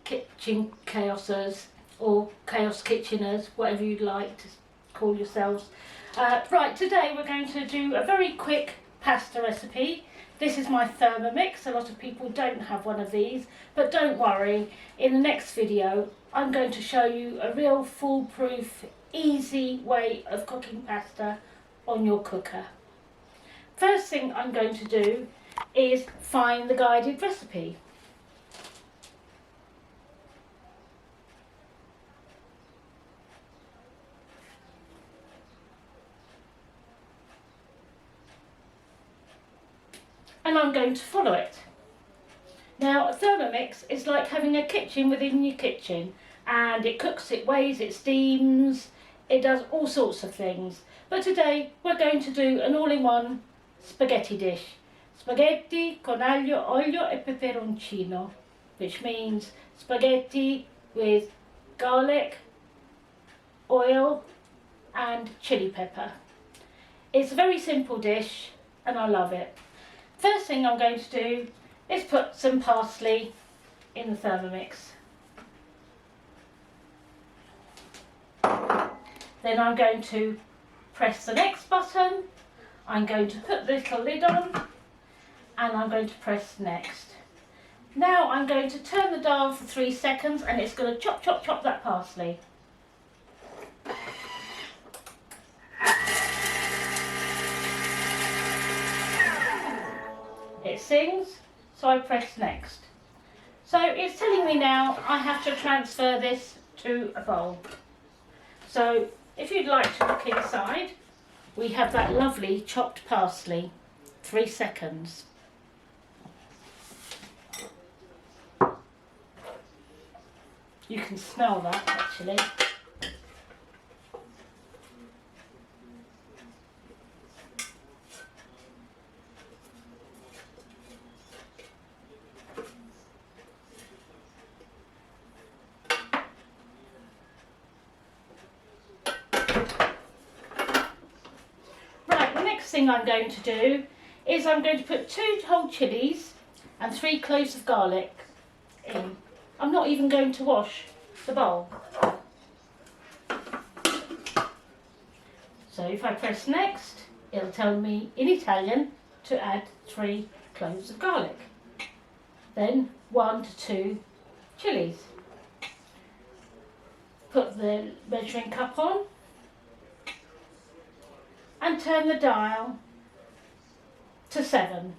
kitchen chaosers or chaos kitcheners, whatever you'd like to call yourselves. Right, today we're going to do a very quick pasta recipe. This is my Thermomix. A lot of people don't have one of these, but don't worry, in the next video I'm going to show you a real foolproof, easy way of cooking pasta on your cooker. First thing I'm going to do is find the guided recipe. And I'm going to follow it. Now, a Thermomix is like having a kitchen within your kitchen, and it cooks, it weighs, it steams, it does all sorts of things. But today we're going to do an all-in-one spaghetti dish. Spaghetti con aglio, olio e peperoncino, which means spaghetti with garlic, oil and chili pepper. It's a very simple dish and I love it. First thing I'm going to do is put some parsley in the Thermomix. Then I'm going to press the next button. I'm going to put the little lid on and I'm going to press next. Now I'm going to turn the dial for 3 seconds and it's going to chop, chop, chop that parsley. It sings, so I press next. So it's telling me now I have to transfer this to a bowl. So if you'd like to look inside, we have that lovely chopped parsley. 3 seconds. You can smell that actually. Thing I'm going to do is I'm going to put 2 whole chilies and 3 cloves of garlic in. I'm not even going to wash the bowl. So if I press next, it'll tell me in Italian to add 3 cloves of garlic. Then 1 to 2 chilies. Put the measuring cup on and turn the dial to 7.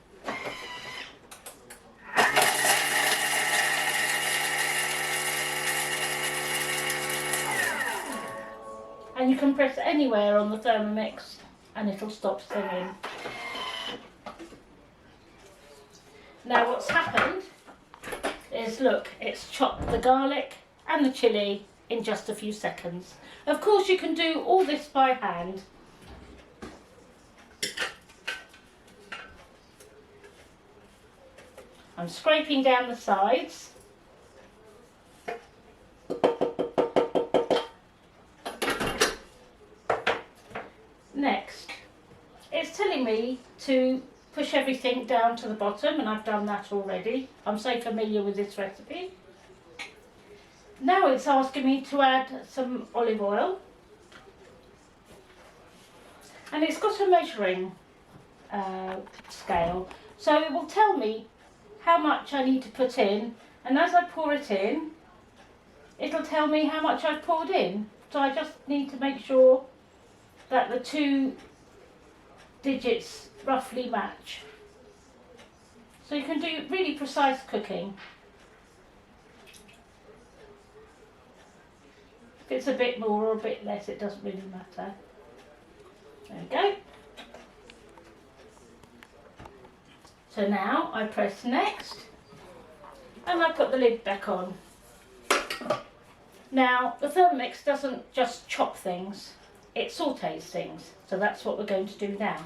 And you can press anywhere on the Thermomix and it'll stop singing. Now what's happened is, look, it's chopped the garlic and the chilli in just a few seconds. Of course you can do all this by hand. I'm scraping down the sides. Next, it's telling me to push everything down to the bottom, and I've done that already. I'm so familiar with this recipe. Now it's asking me to add some olive oil. And it's got a measuring scale, so it will tell me how much I need to put in, and as I pour it in, it'll tell me how much I've poured in. So I just need to make sure that the 2 digits roughly match. So you can do really precise cooking. If it's a bit more or a bit less, it doesn't really matter. There we go. So now I press next and I put the lid back on. Now the Thermomix doesn't just chop things, it sautés things. So that's what we're going to do now.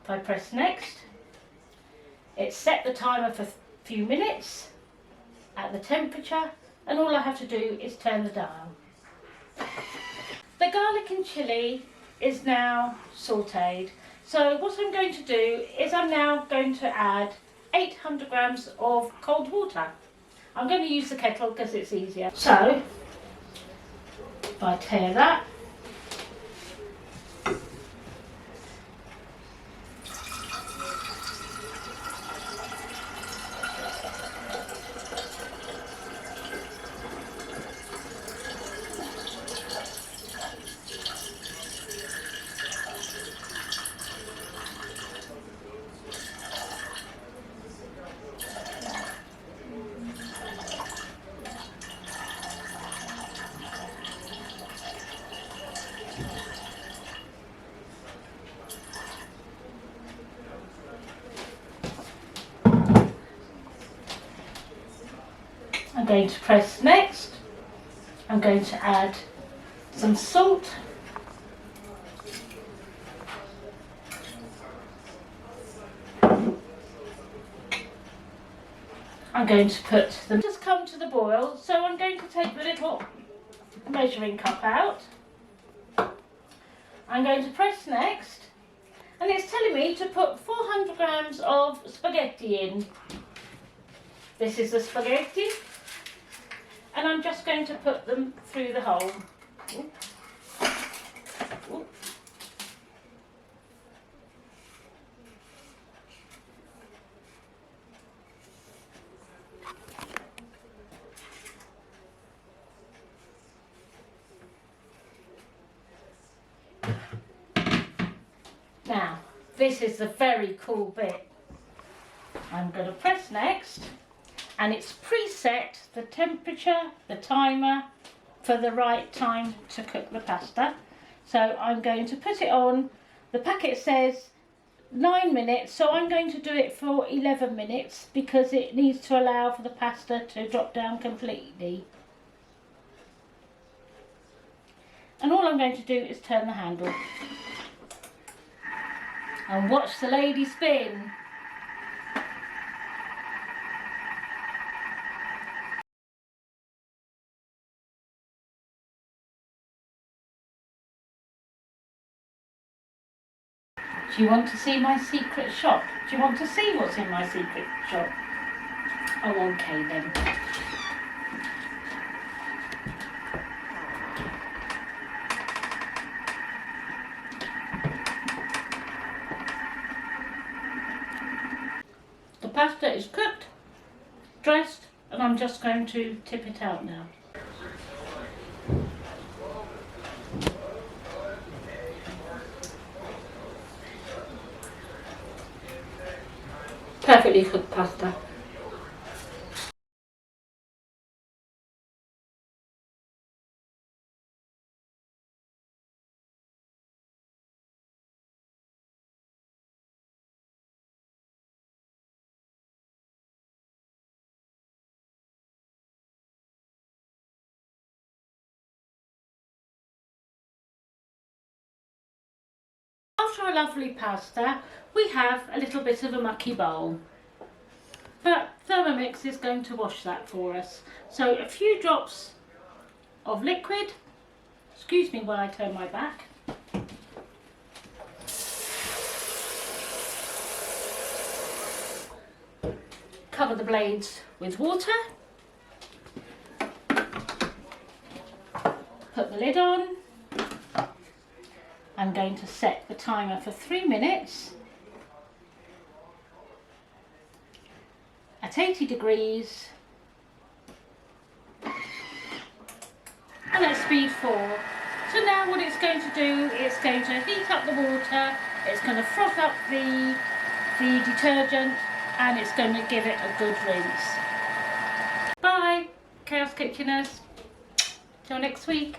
If I press next, it's set the timer for a few minutes at the temperature, and all I have to do is turn the dial. The garlic and chilli is now sautéed. So what I'm going to do is I'm now going to add 800 grams of cold water. I'm going to use the kettle because it's easier. So, if I tear that, I'm going to press next. I'm going to add some salt. I'm going to put them just come to the boil, so I'm going to take the little measuring cup out. I'm going to press next, and it's telling me to put 400 grams of spaghetti in. This is the spaghetti, and I'm just going to put them through the hole. Ooh. Now, this is the very cool bit. I'm going to press next, and it's preset the temperature, the timer, for the right time to cook the pasta. So I'm going to put it on. The packet says 9 minutes, so I'm going to do it for 11 minutes because it needs to allow for the pasta to drop down completely. And all I'm going to do is turn the handle. And watch the lady spin. Do you want to see my secret shop? Do you want to see what's in my secret shop? Oh, okay then. The pasta is cooked, dressed, and I'm just going to tip it out now. Perfectly cooked pasta. After a lovely pasta, we have a little bit of a mucky bowl. But Thermomix is going to wash that for us. So a few drops of liquid. Excuse me while I turn my back. Cover the blades with water. Put the lid on. I'm going to set the timer for 3 minutes at 80 degrees and at speed 4. So now what it's going to do, it's going to heat up the water, it's going to froth up the detergent, and it's going to give it a good rinse. Bye, Chaos Kitcheners. Till next week.